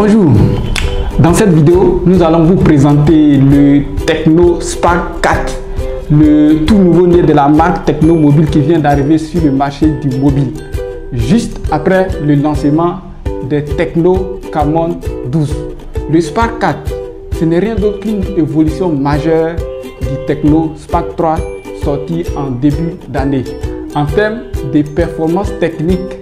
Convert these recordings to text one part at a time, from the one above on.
Bonjour, dans cette vidéo, nous allons vous présenter le Tecno Spark 4, le tout nouveau né de la marque Tecno Mobile qui vient d'arriver sur le marché du mobile, juste après le lancement des Tecno Camon 12. Le Spark 4, ce n'est rien d'autre qu'une évolution majeure du Tecno Spark 3 sorti en début d'année. En termes de performances techniques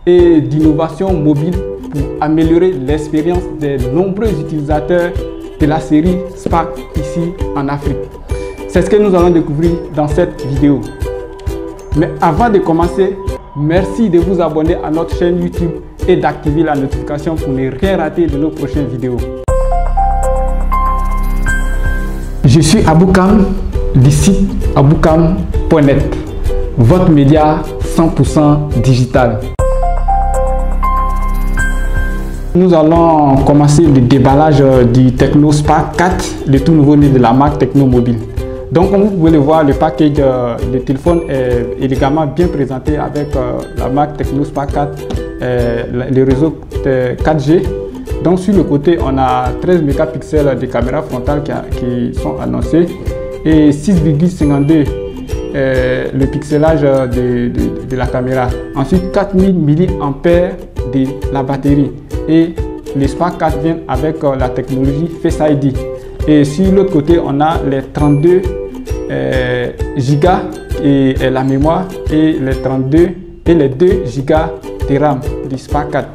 et d'innovation mobile pour améliorer l'expérience des nombreux utilisateurs de la série Spark ici en Afrique. C'est ce que nous allons découvrir dans cette vidéo. Mais avant de commencer, merci de vous abonner à notre chaîne YouTube et d'activer la notification pour ne rien rater de nos prochaines vidéos. Je suis Aboukam du site aboukam.net, votre média 100% digital. Nous allons commencer le déballage du Tecno Spark 4, le tout nouveau né de la marque Tecno Mobile. Donc comme vous pouvez le voir, le package de téléphone est élégamment bien présenté avec la marque Tecno Spark 4, le réseau 4G. Donc sur le côté, on a 13 mégapixels de caméra frontale qui sont annoncés et 6,52 le pixelage de la caméra. Ensuite 4000 mAh de la batterie. Et le Spark 4 vient avec la technologie Face ID. Et sur l'autre côté, on a les 32 Go et la mémoire et les 32 et les 2 Go de RAM du Spark 4.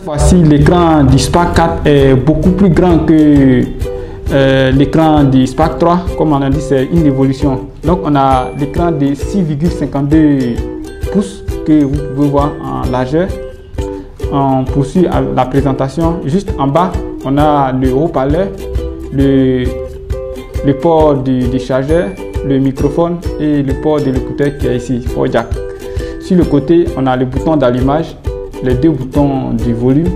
Voici l'écran du Spark 4 est beaucoup plus grand que l'écran du Spark 3. Comme on a dit, c'est une évolution. Donc on a l'écran de 6,52 pouces que vous pouvez voir en largeur. On poursuit la présentation. Juste en bas, on a le haut-parleur, le port du chargeur, le microphone et le port de l'écouteur qui est ici, port jack. Sur le côté, on a le bouton d'allumage, les deux boutons du volume.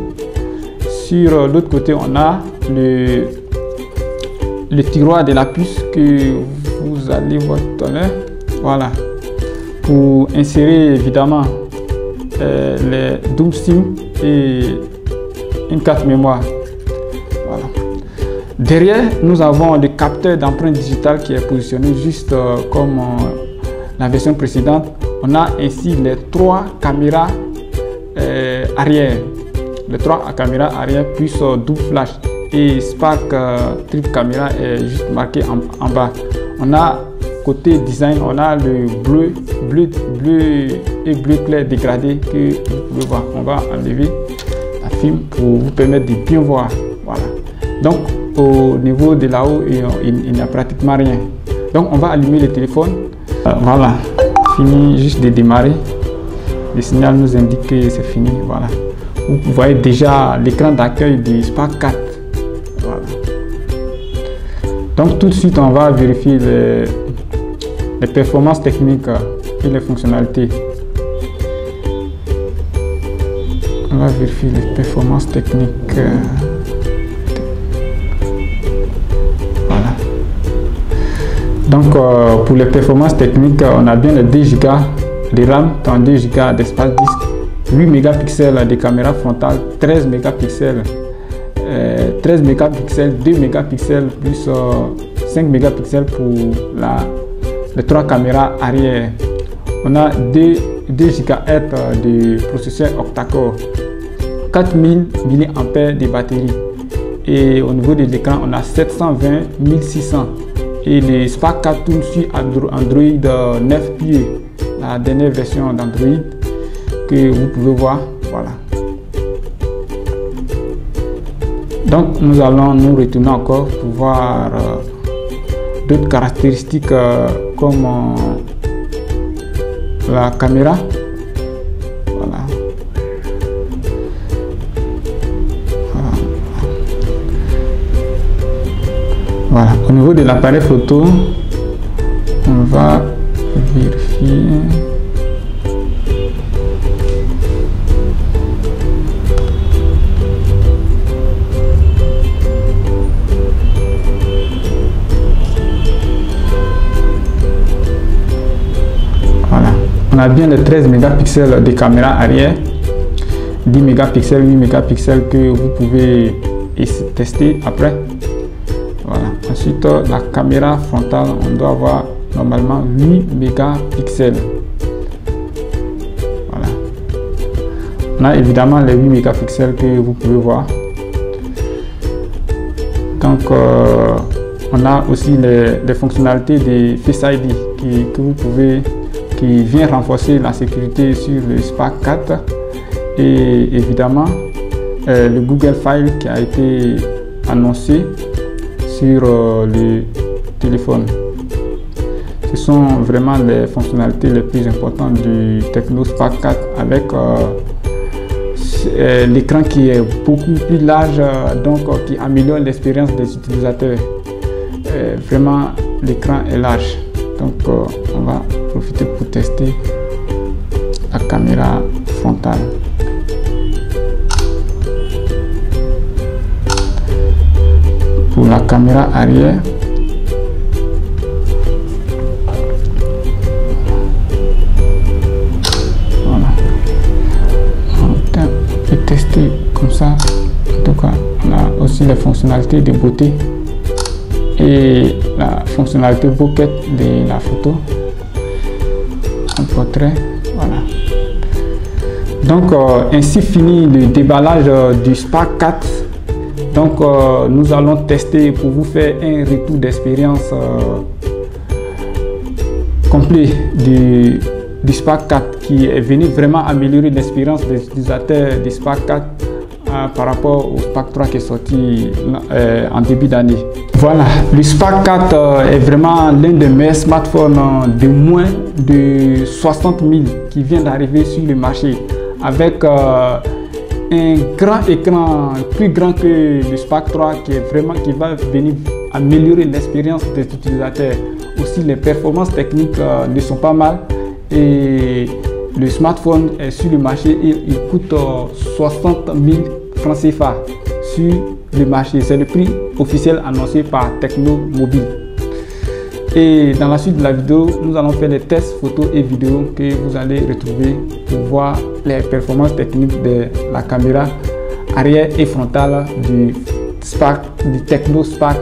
Sur l'autre côté, on a le tiroir de la puce que vous allez voir tout à l'heure. Voilà, pour insérer évidemment les double SIM et une carte mémoire. Voilà. Derrière, nous avons le capteur d'empreinte digitale qui est positionné juste comme la version précédente. On a ainsi les 3 caméras arrière, les 3 caméras arrière plus double flash et Spark triple caméra est juste marqué en bas. On a côté design, on a le bleu et bleu clair dégradé que vous pouvez voir. On va enlever la film pour vous permettre de bien voir. Voilà. Donc au niveau de là-haut, il n'y a pratiquement rien. Donc on va allumer le téléphone. Voilà, fini juste de démarrer. Le signal nous indique que c'est fini. Voilà. Vous voyez déjà l'écran d'accueil du Spark 4. Voilà. Donc tout de suite, on va vérifier les performances techniques et les fonctionnalités. On va vérifier les performances techniques. Voilà. Donc pour les performances techniques, on a bien les 2 Go de RAM, 32 Go d'espace disque, 8 mégapixels de caméra frontale, 13 mégapixels, 2 mégapixels plus 5 mégapixels pour les 3 caméras arrière. On a 2 GHz de processeur octa-core, 4000 mAh de batterie et au niveau de l'écran on a 720 1600 et le Spark 4 tourne sur Android 9 pieds. la dernière version d'Android que vous pouvez voir. Voilà. Donc nous allons nous retourner encore pour voir d'autres caractéristiques comme la caméra. Voilà. Voilà. Au niveau de l'appareil photo, on va vérifier. On a bien les 13 mégapixels de caméra arrière, 10 mégapixels, 8 mégapixels que vous pouvez tester après. Voilà. Ensuite, la caméra frontale, on doit avoir normalement 8 mégapixels. Voilà. On a évidemment les 8 mégapixels que vous pouvez voir. Donc, on a aussi les fonctionnalités de Face ID que vous pouvez, qui vient renforcer la sécurité sur le Spark 4 et évidemment le Google File qui a été annoncé sur le téléphone. Ce sont vraiment les fonctionnalités les plus importantes du Tecno Spark 4 avec l'écran qui est beaucoup plus large, donc qui améliore l'expérience des utilisateurs. Vraiment l'écran est large. Donc on va profiter pour tester la caméra frontale. Pour la caméra arrière, voilà. On peut tester comme ça. En tout cas, on a aussi les fonctionnalités de beauté et la fonctionnalité bokeh de la photo, un portrait. Voilà. Donc ainsi finit le déballage du Spark 4. Donc nous allons tester pour vous faire un retour d'expérience complet du Spark 4 qui est venu vraiment améliorer l'expérience des utilisateurs du Spark 4 par rapport au Spark 3 qui est sorti en début d'année. Voilà, le Spark 4 est vraiment l'un des meilleurs smartphones de moins de 60 000 qui vient d'arriver sur le marché avec un grand écran plus grand que le Spark 3 qui va venir améliorer l'expérience des utilisateurs. Aussi les performances techniques ne sont pas mal et le smartphone est sur le marché et il coûte 60 000 francs CFA sur le marché. C'est le prix officiel annoncé par Tecno Mobile. Et dans la suite de la vidéo, nous allons faire des tests photos et vidéos que vous allez retrouver pour voir les performances techniques de la caméra arrière et frontale du Tecno Spark